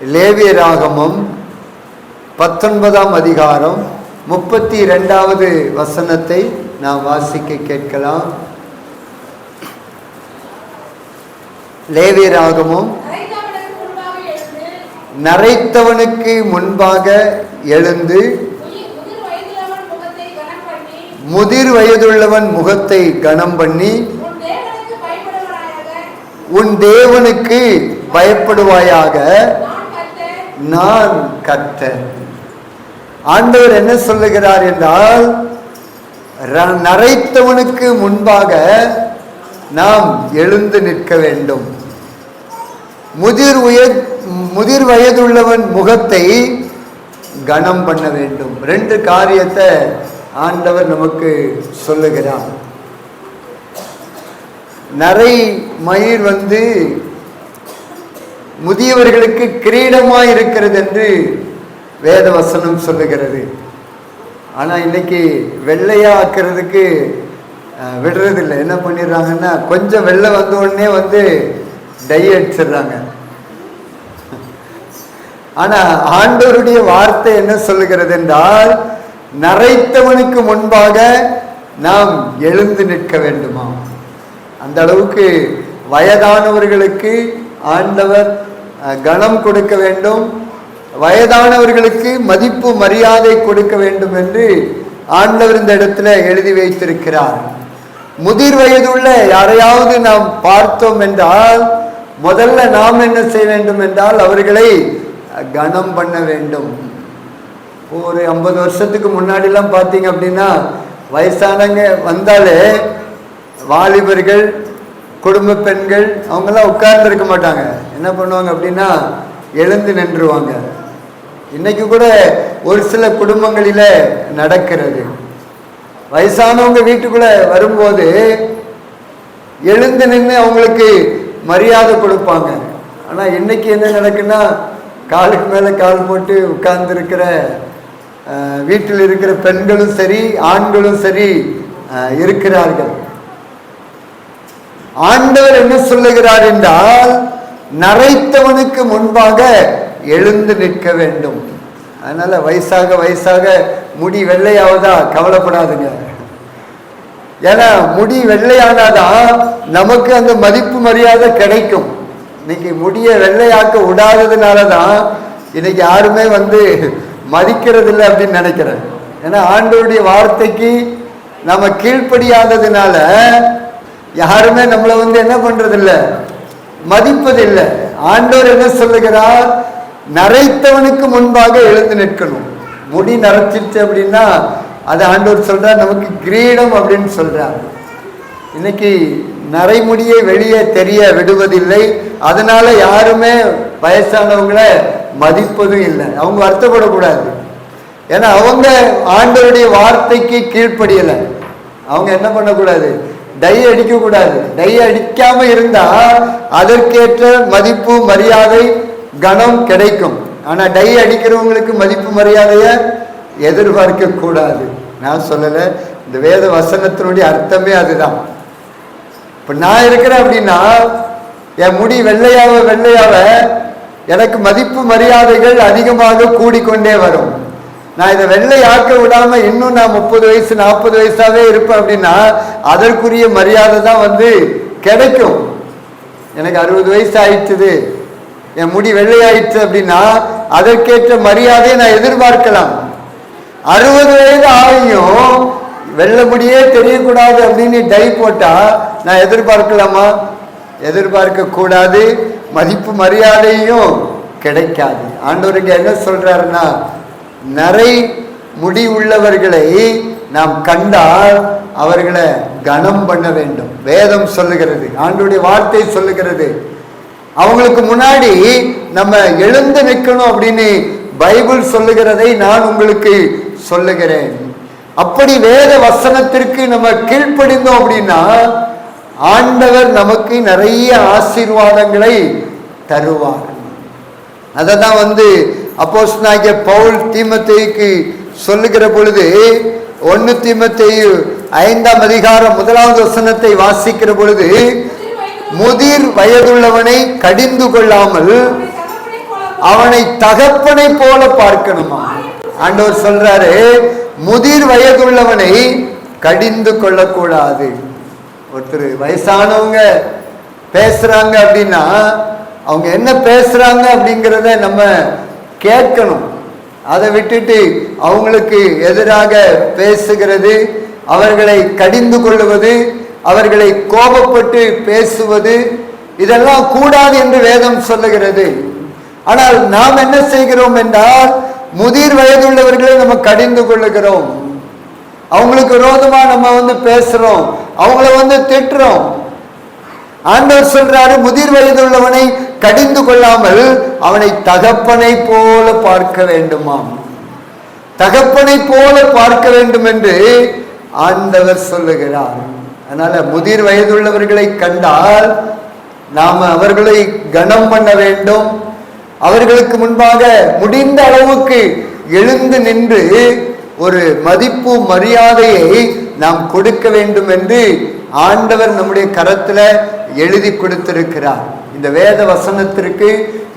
லேவியராகமம் 19ஆம் அதிகாரம் 32வது வசனத்தை நாம் வாசிக்க கேட்கலாம். லேவியராகமம் நரைத்தவனுக்கு முன்பாக எழுந்து முதிர் வயதுள்ளவன் முகத்தை கனம் பண்ணி உன் தேவனுக்கு பயப்படுவாயாக, நான் கர்த்தர். ஆண்டவர் என்ன சொல்லுகிறார் என்றால், நரைத்தவனுக்கு முன்பாக நாம் எழுந்து நிற்க வேண்டும். முதிர் வயதுள்ளவன் முகத்தை கனம் பண்ண வேண்டும். 2 காரியத்தை ஆண்டவர் நமக்கு சொல்லுகிறார். நரை மயிர் முதியவர்களுக்கு கிரீடமாய் இருக்கிறது என்று வேத வசனம் சொல்லுகிறது. ஆனால் இன்னைக்கு வெள்ளையா ஆக்கிறதுக்கு விடுறதில்லை. என்ன பண்ணிடுறாங்கன்னா, கொஞ்சம் வெள்ளை வந்த உடனே டை அடிச்சிடுறாங்க. ஆனால் ஆண்டவருடைய வார்த்தை என்ன சொல்லுகிறது என்றால், நரைத்தவனுக்கு முன்பாக நாம் எழுந்து நிற்க வேண்டுமா? அந்த அளவுக்கு வயதானவர்களுக்கு ஆண்டவர் கனம் கொடுக்க வேண்டும், வயதானவர்களுக்கு மதிப்பு மரியாதை கொடுக்க வேண்டும் என்று ஆண்டவர் இந்த இடத்துல எழுதி வைத்திருக்கிறார். முதிர் வயதுள்ள யாரையாவது நாம் பார்த்தோம் என்றால், முதல்ல நாம் என்ன செய்ய வேண்டும் என்றால், அவர்களை கனம் பண்ண வேண்டும். ஒரு 50 வருஷத்துக்கு முன்னாடிலாம் பார்த்தீங்க அப்படின்னா, வயசானவங்க வந்தாலே வாலிபர்கள், குடும்ப பெண்கள் அவங்கெல்லாம் உட்கார்ந்து இருக்க மாட்டாங்க. என்ன பண்ணுவாங்க அப்படின்னா, எழுந்து நின்றுவாங்க. இன்னைக்கு கூட ஒரு சில குடும்பங்களில நடக்கிறது. வயசானவங்க வீட்டுக்குள்ள வரும்போது எழுந்து நின்று அவங்களுக்கு மரியாதை கொடுப்பாங்க. ஆனால் இன்னைக்கு என்ன நடக்குன்னா, காலுக்கு மேலே கால் போட்டு உட்கார்ந்து இருக்கிற வீட்டில் இருக்கிற பெண்களும் சரி ஆண்களும் சரி இருக்கிறார்கள். ஆண்டவர் என்ன சொல்லுகிறார் என்றால், நரைத்தவனுக்கு முன்பாக எழுந்து நிற்க வேண்டும். அதனால வயசாக முடி வெள்ளையாவதா கவலைப்படாதுங்க. ஏன்னா முடி வெள்ளையானாதான் நமக்கு அந்த மதிப்பு மரியாதை கிடைக்கும். இன்னைக்கு முடிய வெள்ளையாக்க விடாததுனால தான் இன்னைக்கு யாருமே மதிக்கிறது இல்லை அப்படின்னு நினைக்கிறேன். ஏன்னா ஆண்டவருடைய வார்த்தைக்கு நம்ம கீழ்ப்படியாததுனால யாருமே நம்மளை என்ன பண்றதில்லை, மதிப்பதில்லை. ஆண்டவர் என்ன சொல்லுகிறார், நரைத்தவனுக்கு முன்பாக எழுந்து நிற்கணும். முடி நரைச்சிருச்சு அப்படின்னா அது ஆண்டவர் சொல்றார் நமக்கு கிரீடம் அப்படின்னு சொல்றார். இன்னைக்கு நரைமுடியை வெளியே தெரிய விடுவதில்லை. அதனால யாருமே வயசானவங்களை மதிப்பதும் இல்லை. அவங்க வருத்தப்படக்கூடாது. ஏன்னா அவங்க ஆண்டவருடைய வார்த்தைக்கு கீழ்ப்படியலை. அவங்க என்ன பண்ணக்கூடாது, டை அடிக்கக்கூடாது. டை அடிக்காம இருந்தா அதற்கேற்ற மதிப்பு மரியாதை கனம் கிடைக்கும். ஆனா டை அடிக்கிறவங்களுக்கு மதிப்பு மரியாதைய எதிர்பார்க்க கூடாது. நான் சொல்லல, இந்த வேத வசனத்தினுடைய அர்த்தமே அதுதான். இப்ப நான் இருக்கிறேன் அப்படின்னா, என் முடி வெள்ளையாவ எனக்கு மதிப்பு மரியாதைகள் அதிகமாக கூடிக்கொண்டே வரும். நான் இதை வெள்ளையாக்க விடாம இன்னும் நான் 30 வயசு 40 வயசாவே இருப்பேன் அப்படின்னா அதற்குரிய மரியாதை தான் கிடைக்கும். எனக்கு 60 வயசு ஆயிடுச்சு, என் முடி வெள்ளையாயிடுச்சு அப்படின்னா அதற்கேற்ற மரியாதையை நான் எதிர்பார்க்கலாம். 60 வயது ஆகியும் வெள்ளை முடியே தெரியக்கூடாது அப்படின்னு டை போட்டா நான் எதிர்பார்க்கலாமா? எதிர்பார்க்க கூடாது. மதிப்பு மரியாதையும் கிடைக்காது. ஆண்டவருக்கு என்ன சொல்றாருன்னா, நரை முடி உள்ளவர்களை நாம் கண்டால் அவர்களை கனம் பண்ண வேண்டும். வேதம் சொல்லுகிறது, ஆண்டவருடைய வார்த்தை சொல்லுகிறது. அவங்களுக்கு முன்னாடி நம்ம எழுந்து நிற்கணும் அப்படின்னு பைபிள் சொல்லுகிறதை நான் உங்களுக்கு சொல்லுகிறேன். அப்படி வேத வசனத்திற்கு நம்ம கீழ்ப்படிந்தோம் அப்படின்னா ஆண்டவர் நமக்கு நிறைய ஆசீர்வாதங்களை தருவார். அதை தான் அப்போஸ்தலனாகிய பவுல் தீமோத்தேயுக்கு சொல்லுகிற பொழுது 1 தீமோத்தேயு 5ஆம் அதிகாரம் 1வது வசனத்தை வாசிக்கிற பொழுது, முதிர் வயதுள்ளவனை கடிந்து கொள்ளாமல் அவனை தகப்பனை போல பார்க்கணுமா. ஆண்டவர் சொல்றாரு, முதிர் வயதுள்ளவனை கடிந்து கொள்ளக்கூடாது. ஒருத்தர் வயசானவங்க பேசுறாங்க அப்படின்னா அவங்க என்ன பேசுறாங்க அப்படிங்கிறத நம்ம கேட்கணும். அதை விட்டுட்டு அவங்களுக்கு எதிராக பேசுகிறது, அவர்களை கடிந்து கொள்ளுவது, அவர்களை கோபப்பட்டு பேசுவது, இதெல்லாம் கூடாது என்று வேதம் சொல்லுகிறது. ஆனால் நாம் என்ன செய்கிறோம் என்றால், முதிர் வயதுள்ளவர்களை நம்ம கடிந்து கொள்ளுகிறோம். அவங்களுக்கு விரோதமா நம்ம பேசுறோம், அவங்கள திட்டுறோம். ஆண்டவர் சொல்றாரு, முதிர் வயதுள்ளவனை கடிந்து கொள்ளாமல் அவனை தகப்பனை போல பார்க்க வேண்டுமாம். தகப்பனை போல பார்க்க வேண்டும் என்று ஆண்டவர் சொல்லுகிறார். அதனால முதிர் வயதுள்ளவர்களை கண்டால் நாம அவர்களை கனம் பண்ண வேண்டும். அவர்களுக்கு முன்பாக முடிந்த அளவுக்கு எழுந்து நின்று ஒரு மதிப்பு மரியாதையை நாம் கொடுக்க வேண்டும் என்று ஆண்டவர் நம்முடைய கரத்துல எழுதி கொடுத்திருக்கிறார். இந்த வேத வசனத்திற்கு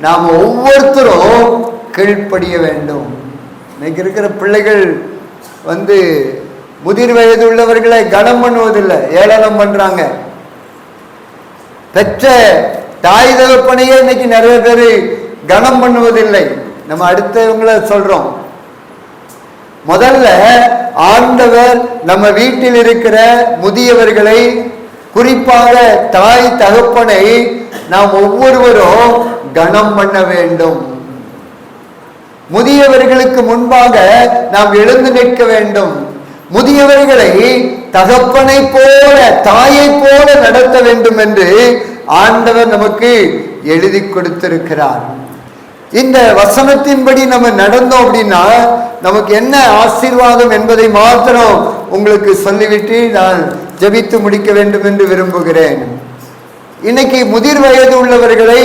நாம் ஒவ்வொருத்தரும் கீழ்ப்படிய வேண்டும். இன்னைக்கு இருக்கிற பிள்ளைகள் முதிர் வயது உள்ளவர்களை கனம் பண்ணுவதில்லை, ஏளனம் பண்றாங்க. பெற்ற தாய் தகப்பனையே இன்னைக்கு நிறைய பேர் கனம் பண்ணுவதில்லை. நம்ம அடுத்தவங்களை சொல்றோம். முதல்ல ஆண்டவர் நம்ம வீட்டில் இருக்கிற முதியவர்களை, குறிப்பாக தாய் தகப்பனை நாம் ஒவ்வொருவரும் கனம் பண்ண வேண்டும். முதியவர்களுக்கு முன்பாக நாம் எழுந்து நிற்க வேண்டும். முதியவர்களை தகப்பனை போல, தாயை போல நடத்த வேண்டும் என்று ஆண்டவர் நமக்கு எழுதி கொடுத்திருக்கிறார். இந்த வசனத்தின்படி நம்ம நடந்தோம் அப்படின்னா நமக்கு என்ன ஆசீர்வாதம் என்பதை மாத்திரம் உங்களுக்கு சொல்லிவிட்டு நான் ஜெபித்து முடிக்க வேண்டும் என்று விரும்புகிறேன். இன்னைக்கு முதிர் வயது உள்ளவர்களை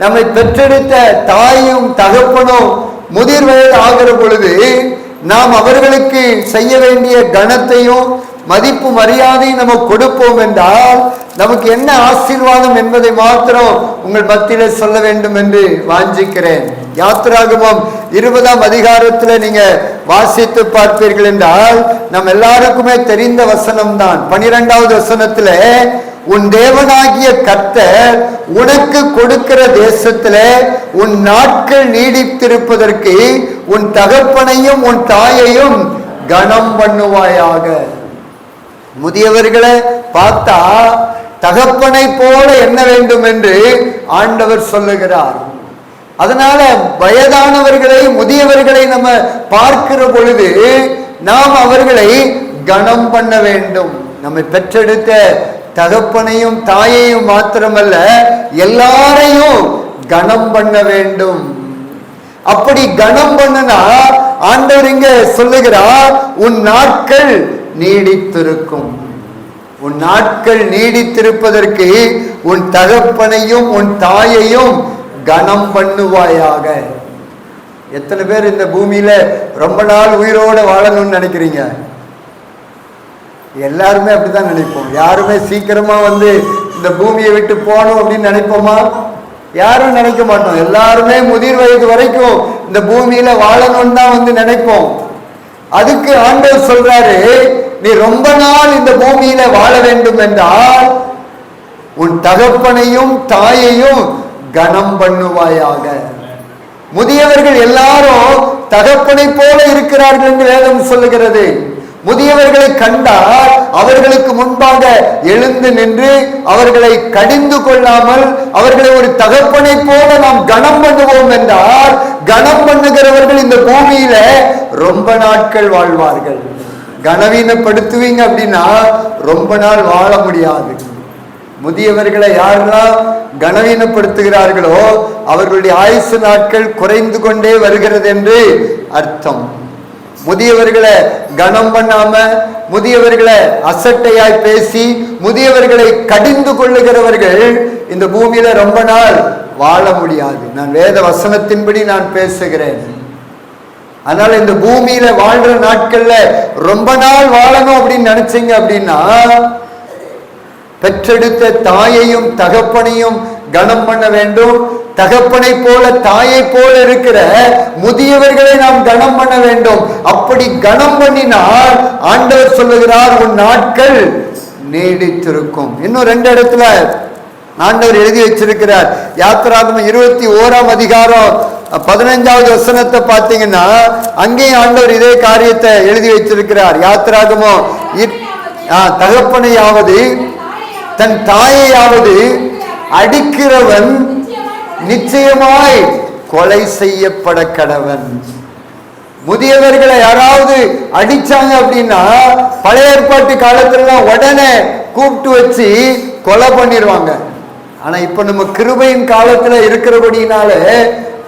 நம்மை பெற்றெடுத்த தாயும் தகப்பனும் முதிர் வயது ஆகிற பொழுது நாம் அவர்களுக்கு செய்ய வேண்டிய கனத்தையும் மதிப்பு மரியாதையும் நம்ம கொடுப்போம் என்றால் நமக்கு என்ன ஆசீர்வாதம் என்பதை மாத்திரம் உங்கள் மத்தியில சொல்ல வேண்டும் என்று வாஞ்சிக்கிறேன். யாத்திராகமம் 20ஆம் அதிகாரத்தில் நீங்க வாசித்து பார்ப்பீர்கள் என்றால் நம் எல்லாருக்குமே தெரிந்த வசனம் தான். 12வது வசனத்துல, உன் தேவனாகிய கர்த்தர் உனக்கு கொடுக்கிற தேசத்துல உன் நாட்கள் நீடித்திருப்பதற்கு உன் தகப்பனையும் உன் தாயையும் கனம் பண்ணுவாயாக. முதியவர்களை பார்த்தா தகப்பனை போல எண்ண வேண்டும் என்று ஆண்டவர் சொல்லுகிறார். அதனால வயதானவர்களை, முதியவர்களை நம்ம பார்க்கிற பொழுது நாம் அவர்களை கனம் பண்ண வேண்டும். நம்மை பெற்றெடுத்த தகப்பனையும் தாயையும் மாத்திரமல்ல, எல்லாரையும் கனம் பண்ண வேண்டும். அப்படி கனம் பண்ணனா ஆண்டவர் இங்க சொல்லுகிறார், உன் நாட்கள் நீடித்திருக்கும். உன் நாட்கள் நீடித்திருப்பதற்கு உன் தகப்பனையும் உன் தாயையும் கனம் பண்ணுவாயாக. எத்தனை பேர் இந்த பூமியில ரொம்ப நாள் உயிரோட வாழணும்னு நினைக்கிறீங்க? எல்லாருமே அப்படிதான் நினைப்போம். யாருமே சீக்கிரமா இந்த பூமியை விட்டு போகணும் அப்படின்னு நினைப்போமா? யாரும் நினைக்க மாட்டோம். எல்லாருமே முதிர் வயது வரைக்கும் இந்த பூமியில வாழணும்னு தான் நினைப்போம். அதுக்கு ஆண்டவர் சொல்றாரு, நீ ரொம்ப நாள் இந்த பூமியில வாழ வேண்டும் என்றால் உன் தகப்பனையும் தாயையும் கனம் பண்ணுவாயாக. முதியவர்கள் எல்லாரும் தகப்பனை போல இருக்கிறார்கள் என்று வேதம் சொல்லுகிறது. முதியவர்களை கண்டால் அவர்களுக்கு முன்பாக எழுந்து நின்று அவர்களை கடிந்து கொள்ளாமல் அவர்களை ஒரு தகப்பனை போல நாம் கனம் பண்ணுவோம் என்றால், கனம் பண்ணுகிறவர்கள் இந்த பூமியில ரொம்ப நாட்கள் வாழ்வார்கள். கனவீனப்படுத்துவீங்க அப்படின்னா ரொம்ப நாள் வாழ முடியாது. முதியவர்களை யாரெல்லாம் கனவீனப்படுத்துகிறார்களோ அவர்களுடைய ஆயுசு நாட்கள் குறைந்து கொண்டே வருகிறது என்று அர்த்தம். முதியவர்களை கனம் பண்ணாம, முதியவர்களை அசட்டையாய் பேசி, முதியவர்களை கடிந்து கொள்ளுகிறவர்கள் இந்த பூமியில ரொம்ப நாள் வாழ முடியாது. நான் வேத வசனத்தின்படி நான் பேசுகிறேன். அதனால இந்த பூமியில வாழ்ற நாட்கள்ல ரொம்ப நாள் வாழணும் அப்படின்னு நினைச்சீங்க அப்படின்னா, பெற்றெடுத்த தாயையும் தகப்பனையும் கனம் பண்ண வேண்டும். தகப்பனை போல தாயை போல இருக்கிற முதியவர்களை நாம் கனம் பண்ண வேண்டும். அப்படி கனம் பண்ணினால் ஆண்டவர் சொல்லுகிறார், உன் நாட்கள் நீடித்திருக்கும். இன்னும் 2 இடத்துல ஆண்டவர் எழுதி வச்சிருக்கிறார். யாத்திராகமம் 21ஆம் அதிகாரம் 15வது வசனத்தை பார்த்தீங்கன்னா அங்கேயும் ஆண்டவர் இதே காரியத்தை எழுதி வச்சிருக்கிறார். யாத்திராகமம் தகப்பனையாவது தன் தாயையாவது அடிக்கிறவன் நிச்சயமாய் கொலை செய்யப்பட கடவன். முதியவர்களை யாராவது அடிச்சாங்க அப்படின்னா பழைய ஏற்பாட்டு காலத்துல உடனே கூப்பிட்டு வச்சு கொலை பண்ணிடுவாங்க. ஆனா இப்ப நம்ம கிருபையின் காலத்துல இருக்கிறபடினால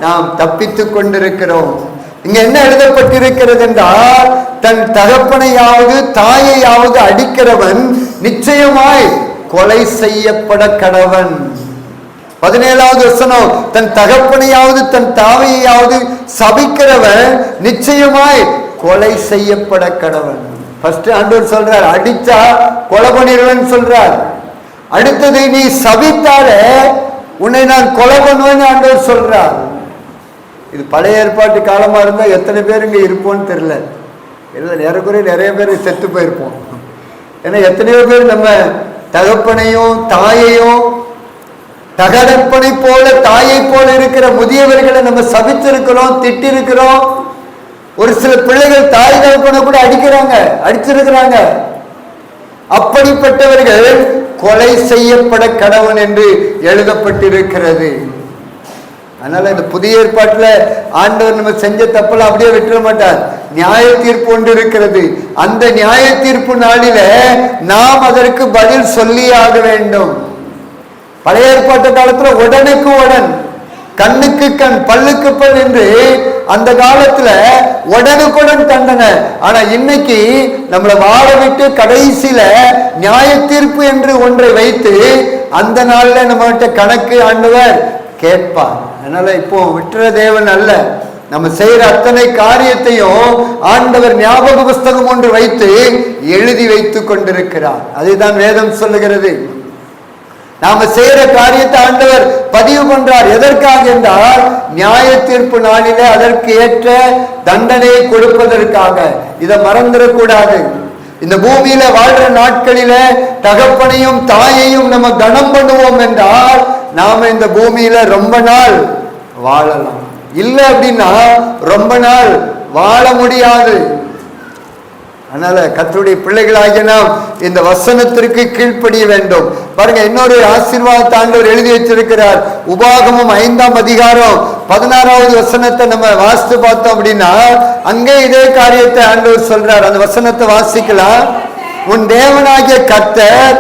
நாம் தப்பித்து கொண்டிருக்கிறோம். இங்க என்ன எழுதப்பட்டிருக்கிறது என்றால், தன் தகப்பனையாவது தாயையாவது அடிக்கிறவன் நிச்சயமாய் கொலை செய்யப்பட கடவன். 17வது வசனம், தன் தகப்பனையாவது தன் தாவையாவது சபிக்கிறவன் நிச்சயமாய் கொலை செய்யப்பட கடவன். ஃபர்ஸ்ட் ஆண்டவர் சொல்றார், அடிச்சா கொலை பண்ணிடுவேன்னு சொல்றார். அடுத்தது, நீ சபித்தார உன்னை நான் கொலை பண்ணுவேன்னு ஆண்டவர் சொல்றார். இது பழைய ஏற்பாட்டு காலமா இருந்தா எத்தனை பேர் இங்க இருப்போம்னு தெரியல. ஏறக்குறைய நிறைய பேர் செத்து போயிருப்போம். ஏன்னா எத்தனையோ பேர் நம்ம தகப்பனையும் தாயையும், தகப்பனை போல தாயை போல இருக்கிற முதியவர்களை நம்ம சபித்திருக்கிறோம், திட்டிருக்கிறோம். ஒரு சில பிள்ளைகள் தாய் தகப்பனை கூட அடிச்சிருக்கிறாங்க. அப்படிப்பட்டவர்கள் கொலை செய்யப்பட கடவன் என்று எழுதப்பட்டிருக்கிறது. அதனால இந்த புதிய ஏற்பாட்டுல ஆண்டவர் நம்ம செஞ்ச தப்பெல்லாம் அப்படியே விட்டுற மாட்டார். நியாய தீர்ப்பு ஒன்று இருக்கிறது. அந்த நியாய தீர்ப்பு நாளில நாம் அதற்கு பதில் சொல்லியாக வேண்டும். பழைய ஏற்பாட்டு காலத்துல உடனுக்கு உடன், கண்ணுக்கு கண், பல்லுக்கு பல் என்று அந்த காலத்துல உடனுக்குடன் தண்டனை. ஆனா இன்னைக்கு நம்மளை வாழ விட்டு கடைசியில நியாய தீர்ப்பு என்று ஒன்றை வைத்து அந்த நாள்ல நம்ம கிட்ட கணக்கு ஆண்டவர் கேட்பார். அதனால இப்போ விட்டுற தேவன் அல்ல. நம்ம செய்யற அத்தனை காரியத்தையும் ஆண்டவர் ஞாபக புஸ்தகம் ஒன்று வைத்து எழுதி வைத்துக் கொண்டிருக்கிறார். அதுதான் வேதம் சொல்லுகிறது. நாம செய்யற காரியத்தை ஆண்டவர் பதிவு பண்றார். எதற்காக என்றால், நியாய தீர்ப்பு நாளில அதற்கு ஏற்ற தண்டனையை கொடுப்பதற்காக. இதை மறந்துடக்கூடாது. இந்த பூமியில வாழ்ற நாட்களில தகப்பனையும் தாயையும் நம்ம கனம் பண்ணுவோம் என்றால் நாம இந்த பூமியில ரொம்ப நாள் வாழலாம். இல்லை அப்படின்னா ரொம்ப நாள் வாழ முடியாது. அதனால கர்த்தருடைய பிள்ளைகளாகிய நாம் இந்த வசனத்திற்கு கீழ்ப்படிய வேண்டும். பாருங்க, இன்னொரு ஆசீர்வாதத்தை ஆண்டவர் எழுதி வச்சிருக்கிறார். உபாகமம் 5ஆம் அதிகாரம் 16வது வசனத்தை நம்ம வாசித்து பார்த்தோம் அப்படின்னா அங்கே இதே காரியத்தை ஆண்டவர் சொல்றார். அந்த வசனத்தை வாசிக்கலாம். உன் தேவனாகிய கர்த்தர்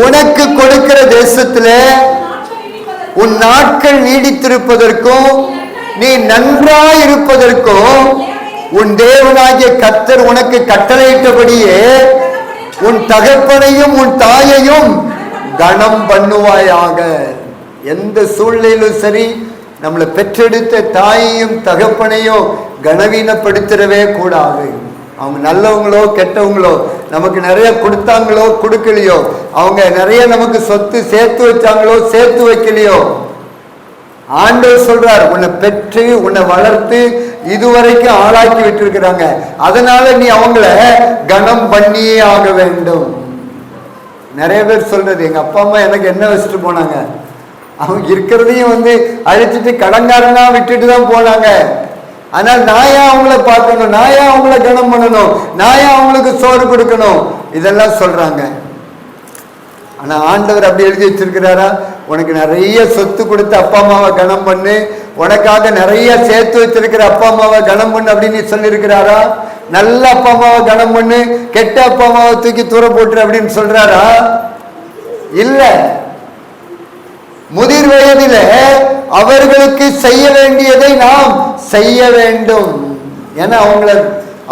உனக்கு கொடுக்கிற தேசத்திலே உன் நாட்கள் நீடித்திருப்பதற்கும் நீ நன்றாய் இருப்பதற்கும் உன் தேவனாகிய கர்த்தர் உனக்கு கட்டளையிட்டபடியே உன் தகப்பனையும் உன் தாயையும் கனம் பண்ணுவாயாக. எந்த சூழ்நிலையிலும் சரி, நம்மளை பெற்றெடுத்த தாயையும் தகப்பனையும் கனவீனப்படுத்திடவே கூடாது. அவங்க நல்லவங்களோ கெட்டவங்களோ, நமக்கு நிறைய கொடுத்தாங்களோ கொடுக்கலையோ, அவங்க நிறைய நமக்கு சொத்து சேர்த்து வச்சாங்களோ சேர்த்து வைக்கலையோ, ஆண்டவர் சொல்றார், உன்னை பெற்று உன்னை வளர்த்து இதுவரைக்கும் ஆளாக்கி விட்டுருக்கிறாங்க. அதனால நீ அவங்கள கனம் பண்ணியே ஆக வேண்டும். நிறைய பேர் சொல்றது, எங்க அப்பா அம்மா எனக்கு என்ன வச்சுட்டு போனாங்க, அவங்க இருக்கிறதையும் அழிச்சிட்டு கடங்காரனா விட்டுட்டு தான் போனாங்க. ஆனால் நான் ஏன் அவங்கள பார்க்கணும், நான் ஏன் அவங்கள கனம் பண்ணணும், நான் ஏன் அவங்களுக்கு சோறு கொடுக்கணும், இதெல்லாம் சொல்றாங்க. ஆனா ஆண்டவர் அப்படி எழுதி வச்சிருக்கிறாரா? உனக்கு நிறைய சொத்து கொடுத்து அப்பா அம்மாவை கனம் பண்ணு, உனக்காக நிறைய சேர்த்து வச்சிருக்கிற அப்பா அம்மாவை கனம் பண்ணு அப்படின்னு சொல்லியிருக்கிறாரா? நல்ல அப்பா அம்மாவை கனம் பண்ணு, கெட்ட அப்பா அம்மாவை தூக்கி தூர போட்டுரு அப்படின்னு சொல்றாரா? இல்ல. முதிர் வயதில அவர்களுக்கு செய்ய வேண்டியதை நாம் செய்ய வேண்டும். ஏன்னா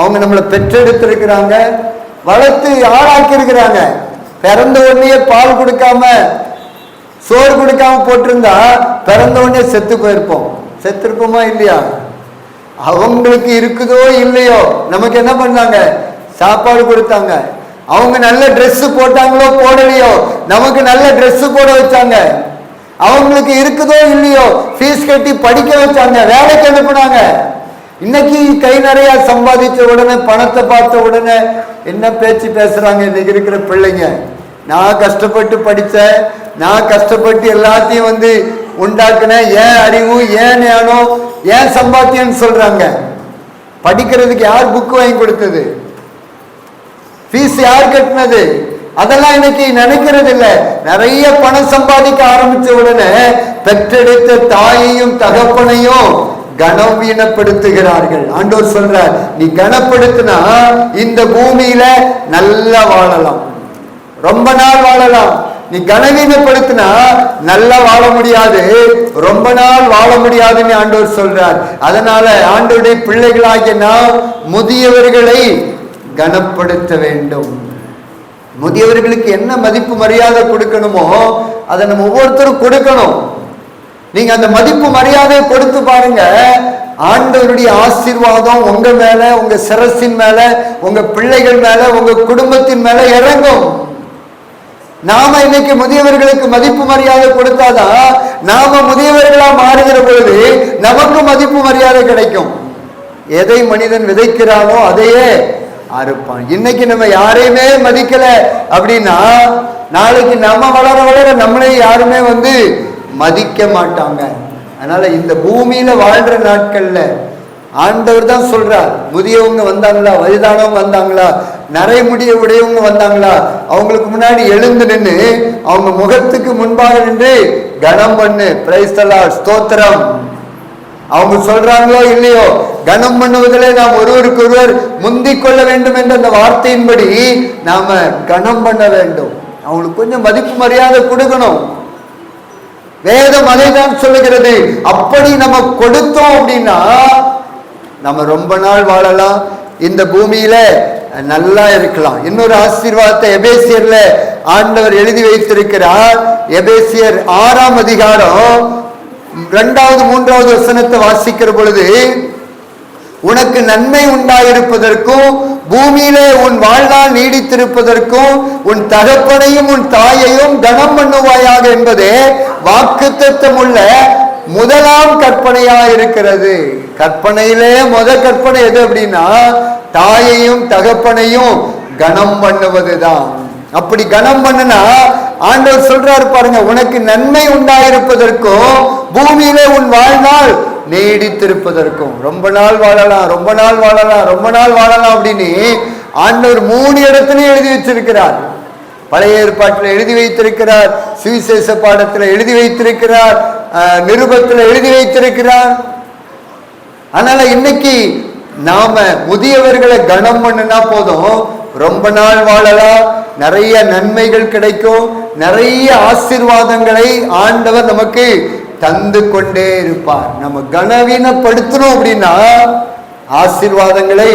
அவங்க நம்மளை பெற்றெடுத்திருக்கிறாங்க, வளர்த்து ஆளாக்கி இருக்கிறாங்க. பிறந்த உடனே பால் கொடுக்காம சோறு கொடுக்காம போட்டிருந்தா பிறந்த உடனே செத்து போயிருப்போம். செத்துருப்போமா இல்லையா? அவங்களுக்கு இருக்குதோ இல்லையோ, நமக்கு என்ன பண்ணாங்க? சாப்பாடு கொடுத்தாங்க. அவங்க நல்ல ட்ரெஸ் போட்டாங்களோ போடலையோ, நமக்கு நல்ல ட்ரெஸ் போட வச்சாங்க. அவங்களுக்கு இருக்குதோ இல்லையோ ஃபீஸ் கட்டி படிக்க வச்சாங்க, வேலைக்கு அனுப்புனாங்க. இன்னைக்கு கை நிறைய சம்பாதிச்ச உடனே, பணத்தை பார்த்த உடனே என்ன பேச்சு பேசுறாங்க இன்னைக்கு இருக்கிற பிள்ளைங்க. நான் கஷ்டப்பட்டு படித்தேன், நான் கஷ்டப்பட்டு எல்லாத்தையும் உண்டாக்குனேன், ஏன் அறிவு, ஏன் ஞானம், ஏன் சம்பாத்தியம்னு சொல்றாங்க. படிக்கிறதுக்கு யார் புக்கு வாங்கி கொடுத்தது? ஃபீஸ் யார் கட்டினது? அதெல்லாம் இன்னைக்கு நினைக்கிறது இல்லை. நிறைய பணம் சம்பாதிக்க ஆரம்பிச்ச உடனே பெற்றெடுத்த தாயையும் தகப்பனையும் கனவீனப்படுத்துகிறார்கள். ஆண்டவர் சொல்றார், நீ கனப்படுத்தினா இந்த பூமியில நல்லா வாழலாம், ரொம்ப நாள் வாழலாம். நீ கனவீனப்படுத்தினா நல்லா வாழ முடியாது, ரொம்ப நாள் வாழ முடியாதுன்னு ஆண்டவர் சொல்றார். அதனால ஆண்டவருடைய பிள்ளைகளாகிய நாம் முதியவர்களை கனப்படுத்த வேண்டும். முதியவர்களுக்கு என்ன மதிப்பு மரியாதை கொடுக்கணுமோ அதை நம்ம ஒவ்வொருத்தரும் கொடுக்கணும். நீங்க அந்த மதிப்பு மரியாதையை கொடுத்து பாருங்க, ஆண்டவருடைய ஆசீர்வாதம் உங்க மேல, உங்க சிரசின் மேல, உங்க பிள்ளைகள் மேல, உங்க குடும்பத்தின் மேல இறங்கும். நாம இன்னைக்கு முதியவர்களுக்கு மதிப்பு மரியாதை கொடுத்தாதான் நாம முதியவர்களா மாறுகிற பொழுது நமக்கு மதிப்பு மரியாதை கிடைக்கும். எதை மனிதன் விதைக்கிறானோ அதையே அறுப்பான். இன்னைக்கு நம்ம யாரையுமே மதிக்கல அப்படின்னா நாளைக்கு நம்ம வளர வளர நம்மளே யாருமே மதிக்க மாட்டாங்க. அதனால இந்த பூமியில வாழ்ற நாட்கள்ல ஆண்டவர் தான் சொல்றார், முதியவங்க வந்தாங்களா, வயதானவங்க வந்தாங்களா, நரைமுடிய உடையவங்க வந்தாங்களா, அவங்களுக்கு முன்னாடி எழுந்து நின்று அவங்க முகத்துக்கு முன்பாக நின்று கனம் பண்ணு, பிரைஸ் தி லார்ட், ஸ்தோத்திரம். அவங்க சொல்றாங்களோ இல்லையோ, கனம் பண்ணுவதிலே நாம் ஒருவருக்கு ஒருவர் முந்திக் கொள்ள வேண்டும் என்ற அந்த வார்த்தையின்படி நாம கனம் பண்ண வேண்டும். அவங்களுக்கு கொஞ்சம் மதிப்பு மரியாதை கொடுக்கணும். வேதம் அதை தான் சொல்லுகிறது. அப்படி நம்ம கொடுத்தோம் அப்படின்னா நம்ம ரொம்ப நாள் வாழலாம், இந்த பூமியில நல்லா இருக்கலாம். இன்னொரு ஆசீர்வாதத்தை எபேசியர்ல ஆண்டவர் எழுதி வைத்திருக்கிறார். எபேசியர் 6ஆம் அதிகாரம் 2வது 3வது வசனத்தை வாசிக்கிற பொழுது, உனக்கு நன்மை உண்டாயிருப்பதற்கும் பூமியிலே உன் வாழ்நாள் நீடித்திருப்பதற்கும் உன் தகப்பனையும் உன் தாயையும் கனம் பண்ணுவாயாக என்பதே வாக்குத்தத்தம் உள்ள முதலாம் கற்பனையா இருக்கிறது. கற்பனையிலே கற்பனை எது அப்படின்னா தாயையும் தகப்பனையும் கனம் பண்ணுவதுதான். அப்படி கனம் பண்ணுனா ஆண்டவர் சொல்றாரு பாருங்க, உனக்கு நன்மை உண்டாயிருப்பதற்கும் பூமியிலே உன் வாழ்நாள் நீடித்திருப்பதற்கும். ரொம்ப நாள் வாழலாம், ரொம்ப நாள் வாழலாம், ரொம்ப நாள் வாழலாம் அப்படின்னு ஆண்டவர் 3 இடத்துலயும் எழுதி வச்சிருக்கிறார். பழைய ஏற்பாட்டில் எழுதி வைத்திருக்கிறார், சுவிசேஷ பாடத்தில் எழுதி வைத்திருக்கிறார், நிருபத்தில் எழுதி வைத்திருக்கிறார். அதனால இன்னைக்கு நாம முதியவர்களை கனம் பண்ணுனா போதும், ரொம்ப நாள் வாழலாம், நிறைய நன்மைகள் கிடைக்கும், நிறைய ஆசீர்வாதங்களை ஆண்டவர் நமக்கு தந்து கொண்டே இருப்பார். நம்ம கனவீனப்படுத்தணும் அப்படின்னா ஆசீர்வாதங்களை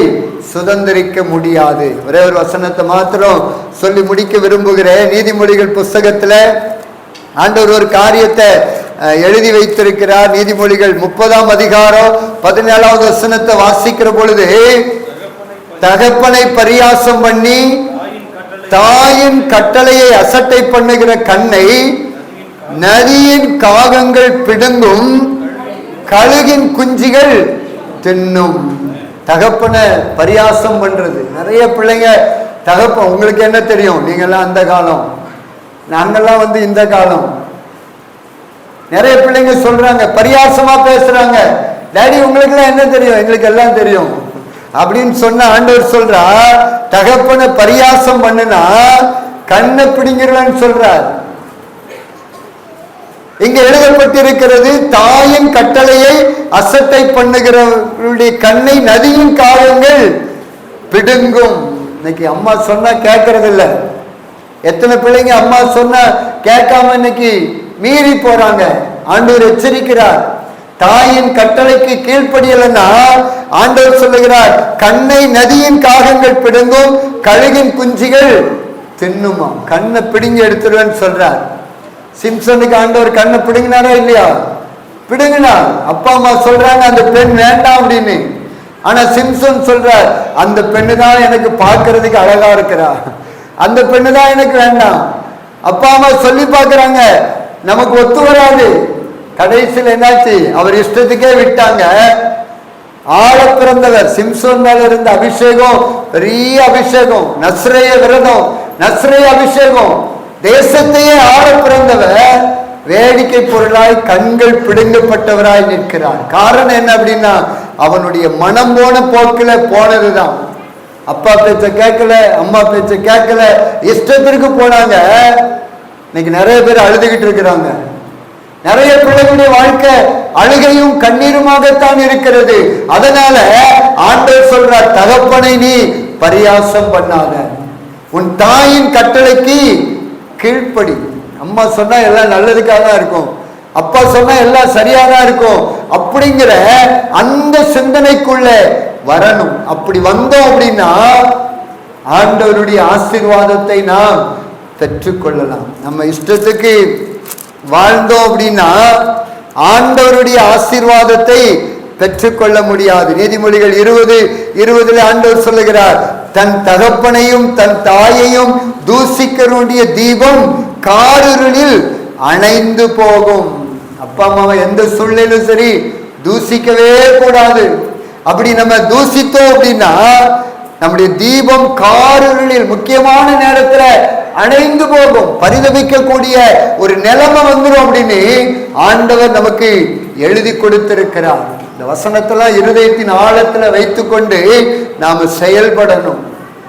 சுதந்திரிக்க முடியாது. ஒரே ஒரு வசனத்தை மாத்திரம் சொல்லி முடிக்க விரும்புகிறேன். நீதிமொழிகள் புஸ்தகத்துல ஆண்டவர் ஒரு காரியத்தை எழுதி வைத்திருக்கிறார். நீதிமொழிகள் 30ஆம் அதிகாரம் 17வது வசனத்தை வாசிக்கிற பொழுது, தகப்பனை பரியாசம் பண்ணி தாயின் கட்டளையை அசட்டை பண்ணுகிற கண்ணை நதியின் காகங்கள் பிடுங்கும், கழுகின் குஞ்சிகள் தின்னும். தகப்பனை பரியாசம் பண்றது. நிறைய பிள்ளைங்க தகப்பன், உங்களுக்கு என்ன தெரியும், நீங்கெல்லாம் அந்த காலம், நாங்கெல்லாம் இந்த காலம். நிறைய பிள்ளைங்க சொல்றாங்க, பரியாசமா பேசுறாங்க, டாடி உங்களுக்கு எல்லாம் என்ன தெரியும், எங்களுக்கு எல்லாம் தெரியும் அப்படின்னு சொன்ன ஆண்டவர் சொல்றா, தகப்பனை பரியாசம் பண்ணுனா கண்ணை பிடிங்கிறன்னு சொல்றார். இங்க எழுதப்பட்டிருக்கிறது, தாயின் கட்டளையை அசட்டை பண்ணுகிறவர்களுடைய கண்ணை நதியின் காலங்கள் பிடுங்கும். இன்னைக்கு அம்மா சொன்னா கேட்கறது இல்லை. எத்தனை பிள்ளைங்க அம்மா சொன்னா கேட்காம இன்னைக்கு மீறி போறாங்க. ஆண்டவர் எச்சரிக்கிறார், தாயின் கட்டளைக்கு கீழ்ப்படியலன்னா ஆண்டவர் சொல்லுகிறார், கண்ணை நதியின் காகங்கள் பிடுங்கும், கழுகின் குஞ்சிகள் தின்னுமா. கண்ணை பிடுங்கி எடுத்துருவேன்னு சொல்றார். சிம்சனுக்கு ஆண்டவர் கண்ணை பிடுங்கினாரா இல்லையா? பிடுங்கினார். அப்பா அம்மா சொல்றாங்க அந்த பெண் வேண்டாம் அப்படின்னு. ஆனா சிம்சன் சொல்றார், அந்த பெண்ணு தான் எனக்கு பார்க்கறதுக்கு அழகா இருக்கிறா, அந்த பெண்ணு தான் எனக்கு வேண்டாம். அப்பா அம்மா சொல்லி பார்க்கறாங்க, நமக்கு ஒத்து வராது. கடைசியில் என்னாச்சு, அவர் இஷ்டத்துக்கே விட்டாங்க. ஆள பிறந்தவர், சிம்சோன் மேல இருந்த அபிஷேகம் பெரிய அபிஷேகம், நஸ்ரேய விரதம், நஸ்ரேய அபிஷேகம், தேசத்தையே ஆள பிறந்தவர் வேடிக்கை பொருளாய் கண்கள் பிடுங்கப்பட்டவராய் நிற்கிறார். காரணம் என்ன அப்படின்னா, அவனுடைய மனம் போன போக்குல போனதுதான். அப்பா பேச்ச கேட்கல, அம்மா பேச்ச கேட்கல, இஷ்டத்திற்கு போனாங்க. இன்னைக்கு நிறைய பேர் அழுதுகிட்டு இருக்கிறாங்க. நிறைய பிள்ளைகளுடைய வாழ்க்கை அழுகையும் கண்ணீருமாகத்தான் இருக்கிறது. அதனால ஆண்டவர் சொல்றார், தகப்பனை நீ பரியாசம் பண்ணாத, உன் தாயின் கட்டளைக்கு கீழ்ப்படி. அம்மா சொன்னா எல்லாம் நல்லதுக்காக தான் இருக்கும், அப்பா சொன்னா எல்லாம் சரியாக தான் இருக்கும் அப்படிங்கிற அந்த சிந்தனைக்குள்ள வரணும். அப்படி வந்தோம் அப்படின்னா ஆண்டவருடைய ஆசீர்வாதத்தை நாம் பெற்றுக்கொள்ளலாம். நம்ம இஷ்டத்துக்கு வாழ்ந்தோம் அப்படின்னா ஆண்டவருடைய ஆசீர்வாதத்தை பெற்றுக்கொள்ள முடியாது. நீதிமொழிகள் 20:20 ஆண்டவர் சொல்லுகிறார், தன் தகப்பனையும் தன் தாயையும் தூசிக்கருடைய தீபம் காரிருளில் அணைந்து போகும். அப்பா அம்மாவை எந்த சூழ்நிலையிலும் சரி தூசிக்கவே கூடாது. அப்படி நம்ம தூசித்தோம் அப்படின்னா நம்முடைய தீபம் காரிருளில் முக்கியமான நேரத்துல அணைந்து போகும், பரிதபிக்கக்கூடிய ஒரு நிலைமை வந்துடும் அப்படின்னு ஆண்டவர் நமக்கு எழுதி கொடுத்திருக்கிறார். இந்த வசனத்தெல்லாம் இருதயத்தின் ஆழத்துல வைத்துக்கொண்டு நாம செயல்படணும்.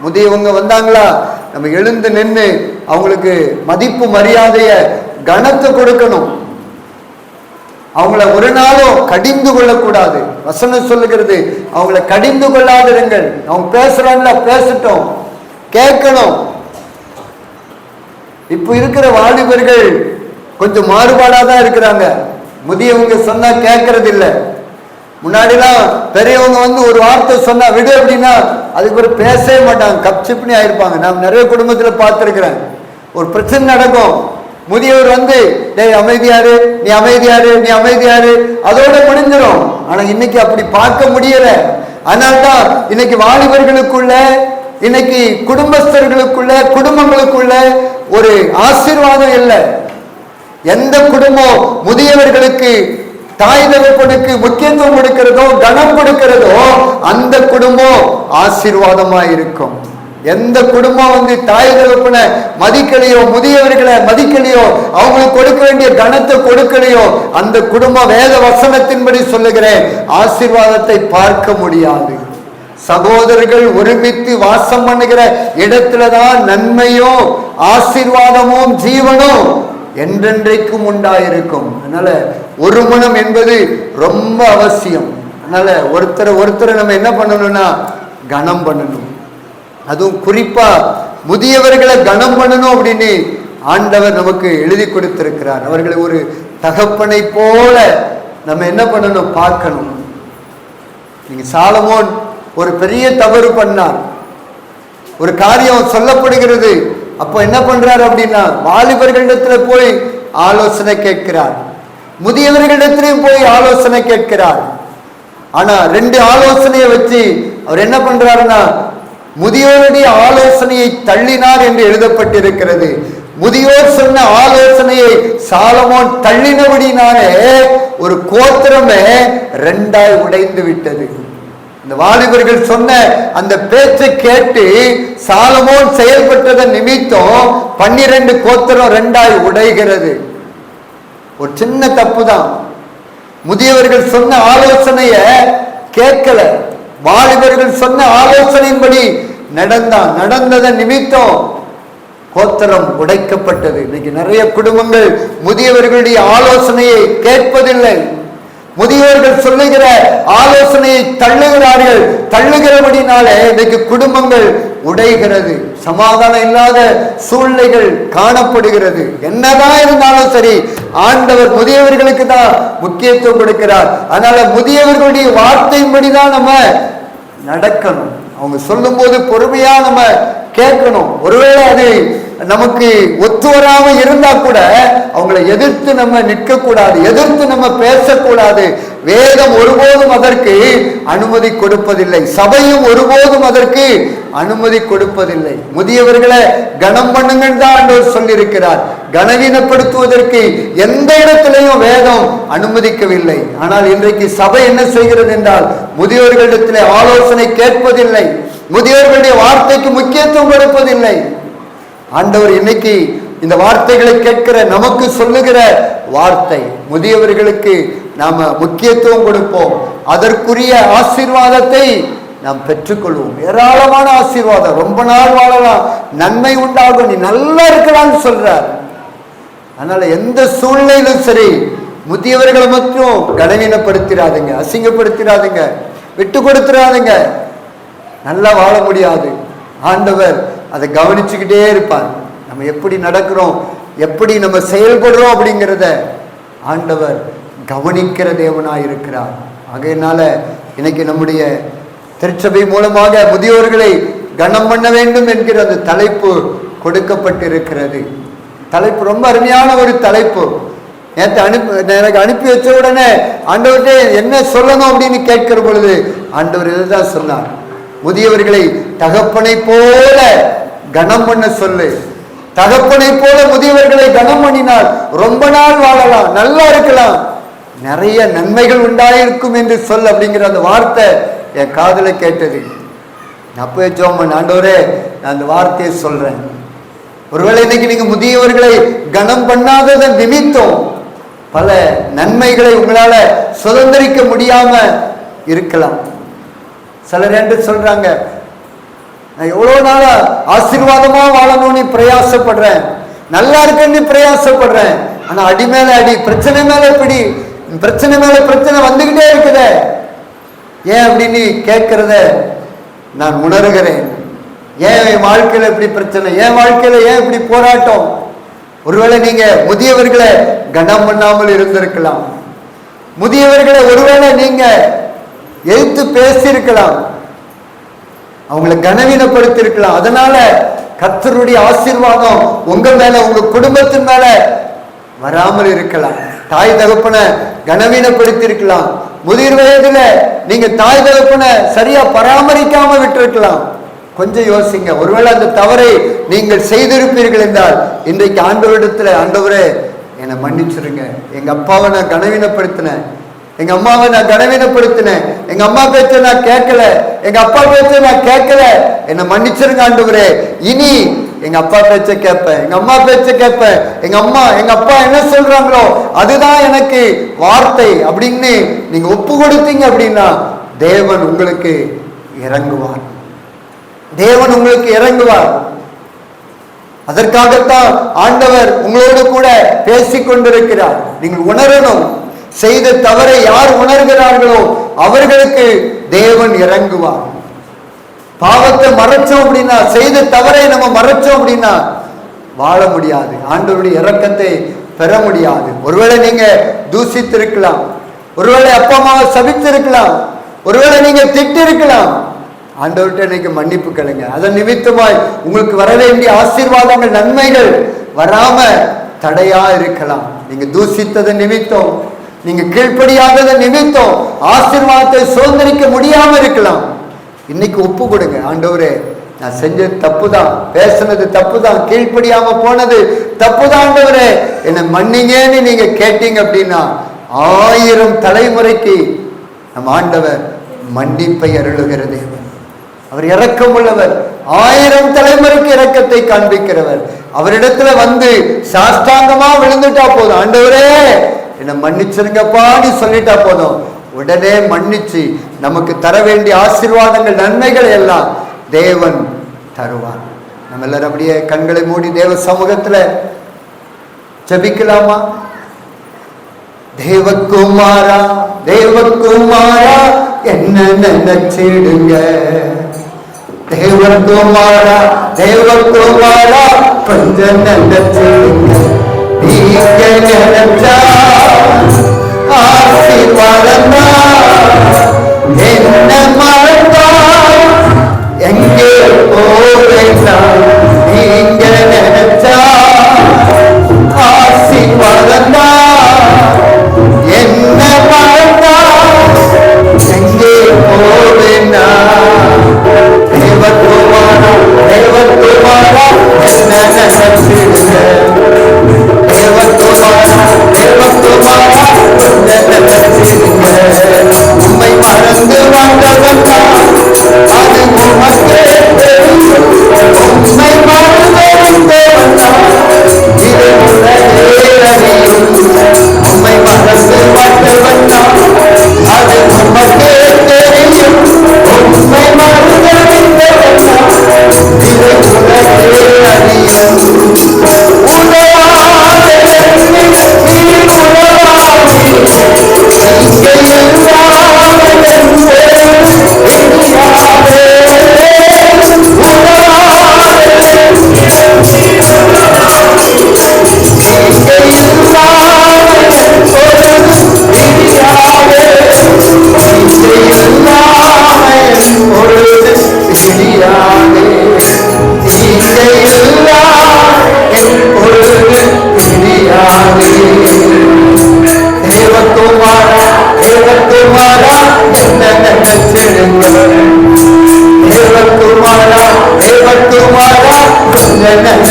முதியவங்க வந்தாங்களா, நம்ம எழுந்து நின்று அவங்களுக்கு மதிப்பு மரியாதைய கனத்தை கொடுக்கணும். அவங்கள ஒரு நாளும் கடிந்து கொள்ளக்கூடாது. வசனம் சொல்லுகிறது, அவங்கள கடிந்து கொள்ளாதிருங்கள். அவங்க பேசுறாங்களா, பேசட்டும், கேட்கணும். இப்ப இருக்கிற வாலிபர்கள் கொஞ்சம் மாறுபாடாதான் இருக்கிறாங்க. முதியவங்க சொன்னா கேட்கறது இல்லை. முன்னாடிலாம் பெரியவங்க வந்து ஒரு வார்த்தை சொன்னா விடு அப்படின்னா அதுக்கு ஒரு பேசவே மாட்டாங்க, கப்சிப்னி ஆயிருப்பாங்க. நான் நிறைய குடும்பத்துல பார்த்திருக்கிறேன். ஒரு பிரச்சனை நடக்கும், முதியவர் வந்து டேய் அமைதியாரு, நீ அமைதியாரு, நீ அமைதியாரு, அதோட முடிஞ்சிடும். ஆனா இன்னைக்கு அப்படி பார்க்க முடியல. அதனால்தான் இன்னைக்கு வாலிபர்களுக்குள்ள, இன்னைக்கு குடும்பஸ்தர்களுக்குள்ள, குடும்பங்களுக்குள்ள ஒரு ஆசீர்வாதம் இல்லை. எந்த குடும்பம் முதியவர்களுக்கு தாய் தகப்பனுக்கு முக்கியத்துவம் கொடுக்கிறதோ, கனம் கொடுக்கிறதோ, அந்த குடும்பம் ஆசீர்வாதமா இருக்கும். எந்த குடும்பம் வந்து தாய் தகப்பனை மதிக்கலையோ, முதியவர்களை மதிக்கலையோ, அவங்களுக்கு கொடுக்க வேண்டிய கனத்தை கொடுக்கலையோ, அந்த குடும்பம் வேத வசனத்தின்படி சொல்லுகிறேன் ஆசீர்வாதத்தை பார்க்க முடியாது. சகோதரர்கள் ஒருமித்து வாசம் பண்ணுகிற இடத்துலதான் நன்மையும் ஆசீர்வாதமும் ஜீவனும் என்றென்றைக்கும் உண்டாயிருக்கும். அதனால ஒரு மனம் என்பது ரொம்ப அவசியம். அதனால ஒருத்தரை நம்ம என்ன பண்ணணும்னா கனம் பண்ணணும். அதுவும் குறிப்பா முதியவர்களை கனம் பண்ணணும் அப்படின்னு ஆண்டவர் நமக்கு எழுதி கொடுத்திருக்கிறார். அவர்களை ஒரு தகப்பனை போல நம்ம என்ன பண்ணணும், பார்க்கணும். நீங்க சாலமோன் ஒரு பெரிய தவறு பண்ணார், ஒரு காரியம் சொல்லப்படுகிறது. அப்போ என்ன பண்றாரு அப்படின்னா வாலிபர்களிடத்துல போய் ஆலோசனை கேட்கிறார், முதியவர்களிடத்திலையும் போய் ஆலோசனை கேட்கிறார். ஆனா ரெண்டு ஆலோசனையை வச்சு அவர் என்ன பண்றாருன்னா முதியோருடைய ஆலோசனையை தள்ளினார் என்று எழுதப்பட்டிருக்கிறது. முதியோர் சொன்ன ஆலோசனையை சாலமோன் தள்ளினபடினாலே ஒரு கோத்திரமே ரெண்டாய் உடைந்து விட்டது. இந்த வாலிபர்கள் சொன்ன அந்த பேச்சை கேட்டு சாலமோன் செயல்பட்டதன் நிமித்தம் 12 கோத்திரம் ரெண்டாய் உடைகிறது. ஒரு சின்ன தப்பு தான். முதியவர்கள் சொன்ன ஆலோசனைய கேட்கல, வாலிபர்கள் சொன்ன ஆலோசனையின்படி நடந்ததன் நிமித்தம் கோத்திரம் உடைக்கப்பட்டது. இன்னைக்கு நிறைய குடும்பங்கள் முதியவர்களுடைய ஆலோசனையை கேட்பதில்லை. முதியவர்கள் சொல்லுகிற ஆலோசனையை தள்ளுகிறார்கள். தள்ளுகிறபடினாலே இன்னைக்கு குடும்பங்கள் உடைகிறது, சமாதானம் இல்லாத சூழ்நிலைகள் காணப்படுகிறது. என்னதான் இருந்தாலும் சரி ஆண்டவர் முதியவர்களுக்கு தான் முக்கியத்துவம் கொடுக்கிறார். அதனால முதியவர்களுடைய வார்த்தையின்படிதான் நம்ம நடக்கணும். அவங்க சொல்லும் போது பொறுமையா நம்ம கேட்கணும். ஒருவேளை அது நமக்கு ஒத்து வராம இருந்தா கூட அவங்களை எதிர்த்து நம்ம நிற்க கூடாது, எதிர்த்து நம்ம பேசக்கூடாது. வேதம் ஒருபோதும் அதற்கு அனுமதி கொடுப்பதில்லை, சபையும் ஒருபோதும் அதற்கு அனுமதி கொடுப்பதில்லை. முதியவர்களை கனம் பண்ணுங்கன்னு தான் ஆண்டவர் சொல்லியிருக்கிறார். கனவீனப்படுத்துவதற்கு எந்த இடத்திலையும் வேதம் அனுமதிக்கவில்லை. ஆனால் இன்றைக்கு சபை என்ன செய்கிறது என்றால், முதியோர்களிடத்திலே ஆலோசனை கேட்பதில்லை, முதியோர்களுடைய வார்த்தைக்கு முக்கியத்துவம் கொடுப்பதில்லை. ஆண்டவர் இன்னைக்கு இந்த வார்த்தைகளை கேட்கிற நமக்கு சொல்லுகிற வார்த்தை, முதியவர்களுக்கு நாம முக்கியத்துவம் கொடுப்போம், அதற்குரிய ஆசீர்வாதத்தை நாம் பெற்றுக்கொள்வோம். ஏராளமான ஆசீர்வாதம், ரொம்ப நாள் வாழலாம், நன்மை உண்டாகும், நீ நல்லா இருக்கலாம்னு சொல்றார். அதனால எந்த சூழ்நிலையிலும் சரி முதியவர்களை மட்டும் கனவீனப்படுத்திடாதுங்க, அசிங்கப்படுத்திடாதுங்க, விட்டு கொடுத்துடாதுங்க. நல்லா வாழ முடியாது. ஆண்டவர் அதை கவனிச்சுக்கிட்டே இருப்பார். நம்ம எப்படி நடக்கிறோம், எப்படி நம்ம செயல்படுறோம் அப்படிங்கிறத ஆண்டவர் கவனிக்கிற தேவனாய் இருக்கிறார். ஆகையினால இன்னைக்கு நம்முடைய திருச்சபை மூலமாக முதியோர்களை கனம் பண்ண வேண்டும் என்கிற அந்த தலைப்பு கொடுக்கப்பட்டிருக்கிறது. தலைப்பு ரொம்ப அருமையான ஒரு தலைப்பு. எனக்கு அனுப்பி வச்ச உடனே ஆண்டவர்கிட்ட என்ன சொல்லணும் அப்படின்னு கேட்கிற பொழுது ஆண்டவர் இதுதான் சொன்னார், முதியவர்களை தகப்பனை போல கனம் பண்ண சொல்லு. தகப்பனை போல முதியவர்களை கனம் பண்ணினால் ரொம்ப நாள் வாழலாம், நல்லா இருக்கலாம், நிறைய நன்மைகள் உண்டாயிருக்கும் என்று சொல் அப்படிங்கிற அந்த வார்த்தை என் காதுல கேட்டது. அப்பவே ஜெபம், ஆண்டவரே நான் அந்த வார்த்தையை சொல்றேன். ஒருவேளை இன்னைக்கு நீங்க முதியவர்களை கனம் பண்ணாததன் நிமித்தம் பல நன்மைகளை உங்களால சுதந்திரிக்க முடியாம இருக்கலாம். சிலர் என்று சொல்றாங்க, நான் எவ்வளவு நாளா ஆசீர்வாதமா வாழணும்னு பிரயாசப்படுறேன், நல்லா இருக்குன்னு பிரயாசப்படுறேன், ஆனா அடி மேல அடி, பிரச்சனை மேல பிடி, பிரச்சனை மேல பிரச்சனை வந்துகிட்டே இருக்குதே ஏன் அப்படின்னு கேட்கிறத நான் உணர்கிறேன். ஏன் என் வாழ்க்கையில இப்படி பிரச்சனை, என் வாழ்க்கையில ஏன் இப்படி போராட்டம்? ஒருவேளை நீங்க முதியவர்களை கனம் பண்ணாமல் இருந்திருக்கலாம், முதியவர்களை ஒருவேளை நீங்க எழுத்து பேசியிருக்கலாம், அவங்களை கனவீனப்படுத்தி இருக்கலாம். அதனால கர்த்தருடைய ஆசீர்வாதம் உங்க மேல, உங்க குடும்பத்தின் மேல வராமல் இருக்கலாம். தாய் தகப்பனை கனவீனப்படுத்தி இருக்கலாம். முதிர் வயதுல நீங்க தாய் தகப்பனை சரியா பராமரிக்காம விட்டிருக்கலாம். கொஞ்சம் யோசிங்க. ஒருவேளை அந்த தவறை நீங்கள் செய்திருப்பீர்கள் என்றால் இன்றைக்கு ஆண்டவரிடத்துல, ஆண்டவரே என்னை மன்னிச்சிருங்க, எங்க அப்பாவை நான் கனவீனப்படுத்தினேன், எங்க அம்மாவை நான் கனவீனப்படுத்தினேன், எங்க அம்மா பேச்ச நான் கேட்கல, எங்க அப்பா பேச்ச நான் கேட்கல, என்னை மன்னிச்சிருங்க ஆண்டவரே, இனி எங்க அப்பா பேச்ச கேட்பேன், எங்க அம்மா பேச்ச கேட்பேன், எங்க அப்பா என்ன சொல்றாங்களோ அதுதான் எனக்கு வார்த்தை அப்படின்னு நீங்க ஒப்பு கொடுத்தீங்க அப்படின்னா தேவன் உங்களுக்கு இறங்குவார், தேவன் உங்களுக்கு இறங்குவார். அதற்காகத்தான் ஆண்டவர் உங்களோடு கூட பேசிக் கொண்டிருக்கிறார். நீங்கள் உணரணும், செய்த தவறை யார் உணர்கிறார்களோ அவர்களுக்கு தேவன் இறங்குவார். பாவத்தை மறைச்சோம் அப்படின்னா, செய்த தவறை நம்ம மறைச்சோம் அப்படின்னா வாழ முடியாது, ஆண்டவருடைய இரக்கத்தை பெற முடியாது. ஒருவேளை நீங்க தூசித்திருக்கலாம், ஒருவேளை அப்பா அம்மாவை சபித்திருக்கலாம், ஒருவேளை நீங்க திட்டிருக்கலாம். ஆண்டவர்கிட்ட இன்னைக்கு மன்னிப்பு கேளுங்க. அதன் நிமித்தமாய் உங்களுக்கு வர வேண்டிய ஆசீர்வாதங்கள், நன்மைகள் வராம தடையா இருக்கலாம். நீங்க தூசித்ததன் நிமித்தம், நீங்க கீழ்ப்படியாதத நிமித்தம் ஆசீர்வாதத்தை சுதந்திரிக்க முடியாம இருக்கலாம். இன்னைக்கு ஒப்பு கொடுங்க, ஆண்டவரே நான் செஞ்சது தப்பு தான், பேசுனது தப்பு தான், கீழ்ப்படியாம போனது தப்பு தான், ஆண்டவரே என்னை மன்னிங்கன்னு நீங்க கேட்டீங்க அப்படின்னா 1000 தலைமுறைக்கு நம் ஆண்டவர் மன்னிப்பை அருளுகிற தேவன். அவர் இரக்கம் உள்ளவர், 1000 தலைமுறைக்கு இரக்கத்தை காண்பிக்கிறவர். அவரிடத்துல வந்து சாஷ்டாங்கமா விழுந்துட்டா போதும், ஆண்டவரே என்னை மன்னிச்சிருங்கப்பான்னு சொல்லிட்டா போதும், உடனே மன்னிச்சு நமக்கு தர வேண்டிய ஆசீர்வாதங்கள், நன்மைகள் எல்லாம் தேவன் தருவார். நம்ம எல்லாரும் அப்படியே கண்களை மூடி தேவ சமூகத்துல ஜெபிக்கலாமா? தேவகுமாரா தேவகுமாரா என்ன நினைச்சிடுங்க, தேவகுமாரா தேவகுமாரா கொஞ்சம் நினைச்சிடுங்க, நீங்க நினைச்சா ஆசீர்வாதம் என்ன மறந்தா எங்கே போவேன், நீங்க நினைச்சா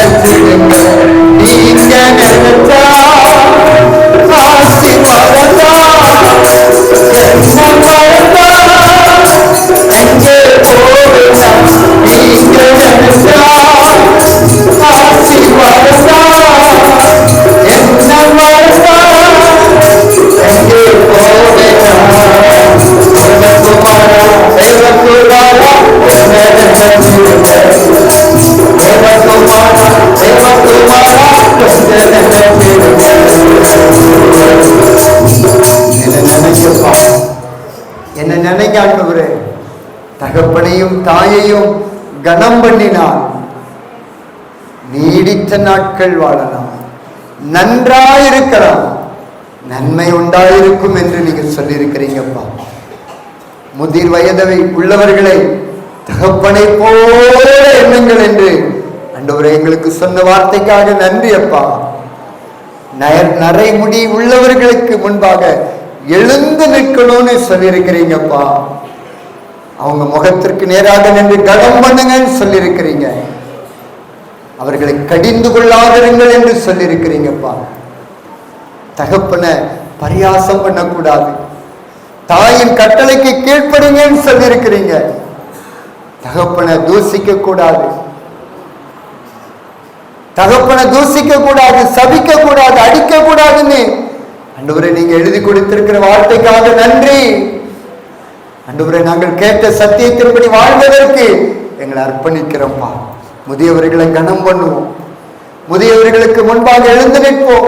நினைச்சிடுங்க. நீங்க நினைச்சா ஆசீர்வாதம் என்ன மறந்தா அங்கே போகலாம். நீங்க நினைச்சா ஆசீர்வாதம் என்ன மறந்தா அங்கே போகலாம். தேவகுமாரா தேவகுமாரா என்ன நினைக்க ஆண்டவரே, தகப்பனையும் தாயையும் கனம் பண்ணினால் நீடித்த நாட்கள் வாழலாம், நன்றாயிருக்கலாம், நன்மை உண்டாயிருக்கும் என்று நீங்க சொல்லியிருக்கிறீங்கப்பா. முதிர் வயதை உள்ளவர்களை தகப்பனை போல எண்ணுங்கள் என்று ஆண்டவரே எங்களுக்கு சொன்ன வார்த்தைக்காக நன்றி அப்பா. நரைமுடி உள்ளவர்களுக்கு முன்பாக எழுந்து நிற்கணும்னு சொல்லியிருக்கிறீங்கப்பா. அவங்க முகத்திற்கு நேராக நின்று கனம் பண்ணுங்கன்னு சொல்லியிருக்கிறீங்க. அவர்களை கடிந்து கொள்ளாதிருங்கள் என்று சொல்லியிருக்கிறீங்கப்பா. தகப்பனை பரியாசம் பண்ணக்கூடாது, தாயின் கட்டளைக்கு கீழ்ப்படிங்கன்னு சொல்லியிருக்கிறீங்க. தகப்பனை தூசிக்க கூடாது, தகப்பனை தூசிக்க கூடாது, சபிக்க கூடாது, அடிக்க கூடாதுன்னு ஆண்டவரே நீங்க எழுதி கொடுத்திருக்கிற வார்த்தைக்காக நன்றி. ஆண்டவரே நாங்கள் கேட்ட சத்தியத்தின்படி வாழ்வதற்கு எங்களை அர்ப்பணிக்கிறோம்ப்பா. முதியவர்களை கனம் பண்ணுவோம், முதியவர்களுக்கு முன்பாக எழுந்து நிற்போம்,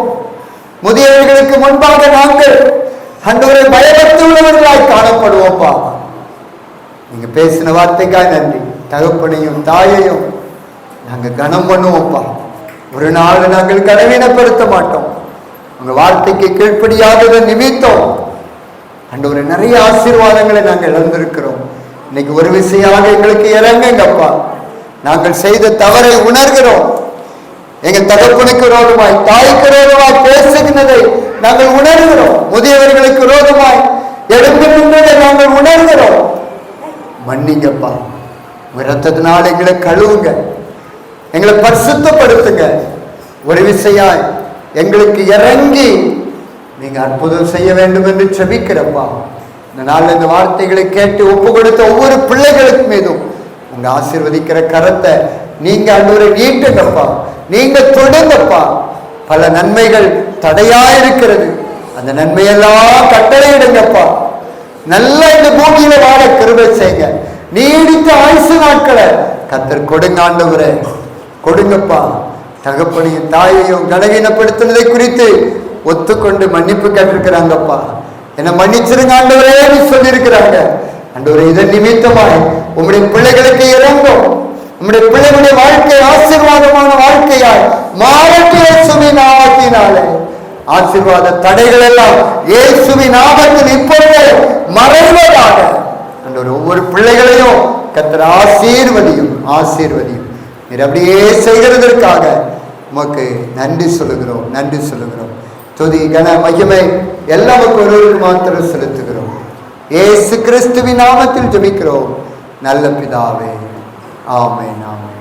முதியவர்களுக்கு முன்பாக நாங்கள் ஆண்டவரை பயபக்தி உள்ளவர்களாய் காணப்படுவோம்ப்பா. நீங்க பேசின வார்த்தைக்காக நன்றி. தகப்பனையும் தாயையும் நாங்க கனம் பண்ணுவோம்ப்பா. ஒரு நாள் நாங்கள் கனவீனப்படுத்த மாட்டோம். உங்க வார்த்தைக்கு கீழ்ப்படியாததை நிமித்தம் ஆண்டவரே நிறைய ஆசீர்வாதங்களை நாங்கள் இழந்திருக்கிறோம். இன்னைக்கு ஒரு விஷயமாக எங்களுக்கு இறங்குங்கப்பா. நாங்கள் செய்த தவறை உணர்கிறோம். எங்க தகப்பனுக்கு விரோதமாய் தாய்க்கு விரோதமாய் பேசுகிறதை நாங்கள் உணர்கிறோம். முதியவர்களுக்கு விரோதமாய் எழுந்து நின்றதை நாங்கள் உணர்கிறோம். மன்னிங்கப்பா. உங்க ரத்தத்தினால் எங்களை கழுவுங்க, எங்களை பரிசுத்தப்படுத்துங்க. ஒரு விஷயம் எங்களுக்கு இறங்கி நீங்க அற்புதம் செய்ய வேண்டும் என்று செபிக்கிறப்பா. இந்த நாள் இந்த வார்த்தைகளை கேட்டு ஒப்பு கொடுத்த ஒவ்வொரு பிள்ளைகளுக்கு மீதும் உங்க ஆசீர்வதிக்கிற கரத்தை நீங்க ஆண்டவரை நீட்டுங்கப்பா, நீங்க தொடுங்கப்பா. பல நன்மைகள் தடையாயிருக்கிறது, அந்த நன்மையெல்லாம் கட்டளையிடுங்கப்பா. நல்லா இந்த பூமியில வாழ கிருபை செய்யுங்க. நீடித்த ஆயுசு நாட்களை கர்த்தர் கொடுங்க ஆண்டவரே, கொடுங்கப்பா. தகப்பனையும் தாயையும் கனவீனப்படுத்தினதை குறித்து ஒத்துக்கொண்டு மன்னிப்பு கேட்டிருக்கிறாங்கப்பா. என்ன மன்னிச்சிருங்க ஆண்டவரே சொல்லியிருக்கிறாங்க. ஆண்டவரே இதன் நிமித்தமாய் உம்முடைய பிள்ளைகளுக்கு இறங்கும், உம்முடைய பிள்ளைகளுடைய வாழ்க்கை ஆசீர்வாதமான வாழ்க்கையாய் மாறட்டும் இயேசுவின் நாமத்தினாலே. ஆசீர்வாத தடைகள் எல்லாம் இயேசுவின் நாமத்தில் இப்பொழுது மறைவதாக. ஆண்டவரே ஒவ்வொரு பிள்ளைகளையும் கர்த்தர் ஆசீர்வதியும், ஆசீர்வதியும். நீர் அப்படியே செய்கிறதற்காக உமக்கு நன்றி சொல்லுகிறோம், நன்றி சொல்லுகிறோம். துதி கன மகிமை எல்லாம் ஒருவருக்கு மாத்திரம் செலுத்துகிறோம். இயேசு கிறிஸ்துவின் நாமத்தில் ஜெபிக்கிறோம் நல்ல பிதாவே, ஆமென், ஆமென்.